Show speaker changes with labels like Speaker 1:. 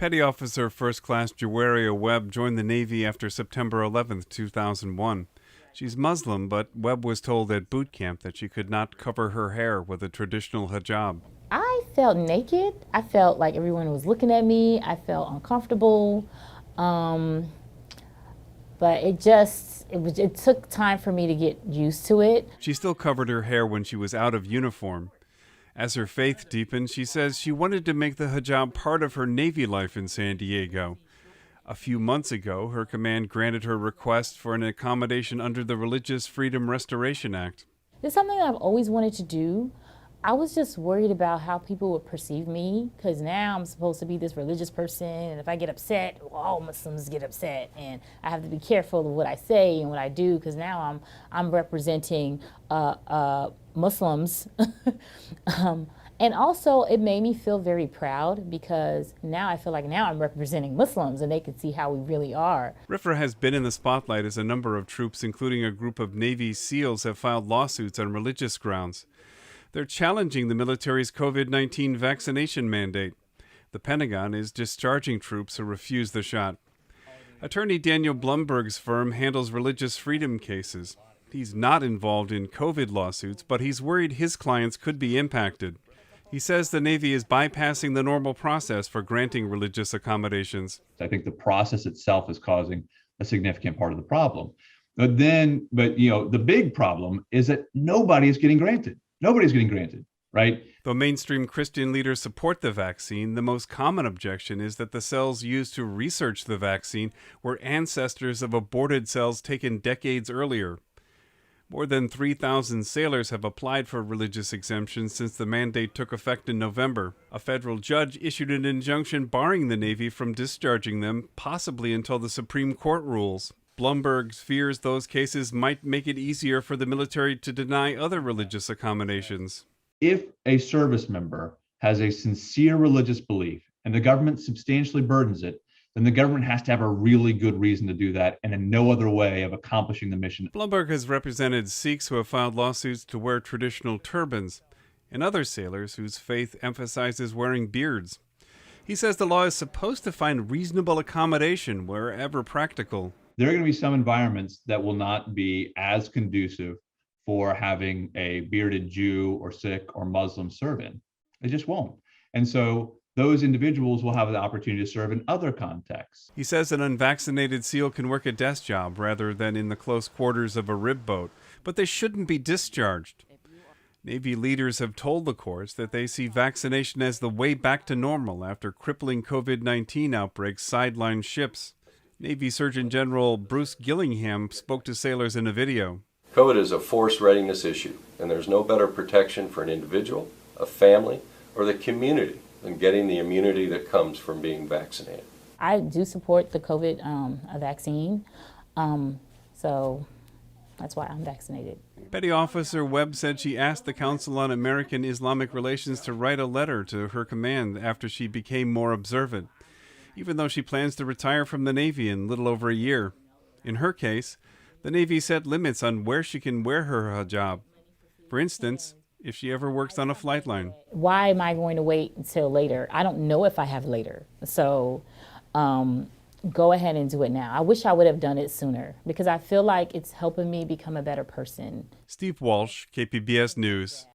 Speaker 1: Petty Officer First Class Juwaria Webb joined the Navy after September 11, 2001. She's Muslim, but Webb was told at boot camp that she could not cover her hair with a traditional hijab.
Speaker 2: I felt naked. I felt like everyone was looking at me. I felt uncomfortable. Um, but it took time for me to get used to it.
Speaker 1: She still covered her hair when she was out of uniform. As her faith deepened, she says she wanted to make the hijab part of her Navy life in San Diego. A few months ago, her command granted her request for an accommodation under the Religious Freedom Restoration Act.
Speaker 2: It's something that I've always wanted to do. I was just worried about how people would perceive me because now I'm supposed to be this religious person, and if I get upset, well, all Muslims get upset, and I have to be careful of what I say and what I do because now I'm representing Muslims. And also, it made me feel very proud because now I feel like now I'm representing Muslims and they can see how we really are.
Speaker 1: RFRA has been in the spotlight as a number of troops, including a group of Navy SEALs, have filed lawsuits on religious grounds. They're challenging the military's COVID-19 vaccination mandate. The Pentagon is discharging troops who refuse the shot. Attorney Daniel Blumberg's firm handles religious freedom cases. He's not involved in COVID lawsuits, but he's worried his clients could be impacted. He says the Navy is bypassing the normal process for granting religious accommodations.
Speaker 3: I think the process itself is causing a significant part of the problem. But the big problem is that nobody is getting granted. Nobody's getting granted, right?
Speaker 1: Though mainstream Christian leaders support the vaccine, the most common objection is that the cells used to research the vaccine were ancestors of aborted cells taken decades earlier. More than 3,000 sailors have applied for religious exemptions since the mandate took effect in November. A federal judge issued an injunction barring the Navy from discharging them, possibly until the Supreme Court rules. Blumberg fears those cases might make it easier for the military to deny other religious accommodations.
Speaker 3: If a service member has a sincere religious belief and the government substantially burdens it, then the government has to have a really good reason to do that and in no other way of accomplishing the mission.
Speaker 1: Blumberg has represented Sikhs who have filed lawsuits to wear traditional turbans and other sailors whose faith emphasizes wearing beards. He says the law is supposed to find reasonable accommodation wherever practical.
Speaker 3: There are going to be some environments that will not be as conducive for having a bearded Jew or Sikh or Muslim serve in. They just won't. And so those individuals will have the opportunity to serve in other contexts.
Speaker 1: He says an unvaccinated SEAL can work a desk job rather than in the close quarters of a rib boat, but they shouldn't be discharged. Navy leaders have told the courts that they see vaccination as the way back to normal after crippling COVID-19 outbreaks sidelined ships. Navy Surgeon General Bruce Gillingham spoke to sailors in a video.
Speaker 4: COVID is a force readiness issue, and there's no better protection for an individual, a family, or the community than getting the immunity that comes from being vaccinated.
Speaker 2: I do support the COVID vaccine, so that's why I'm vaccinated.
Speaker 1: Petty Officer Webb said she asked the Council on American Islamic Relations to write a letter to her command after she became more observant, even though she plans to retire from the Navy in little over a year. In her case, the Navy set limits on where she can wear her hijab. For instance, if she ever works on a flight line.
Speaker 2: Why am I going to wait until later? I don't know if I have later. So go ahead and do it now. I wish I would have done it sooner because I feel like it's helping me become a better person.
Speaker 1: Steve Walsh, KPBS News.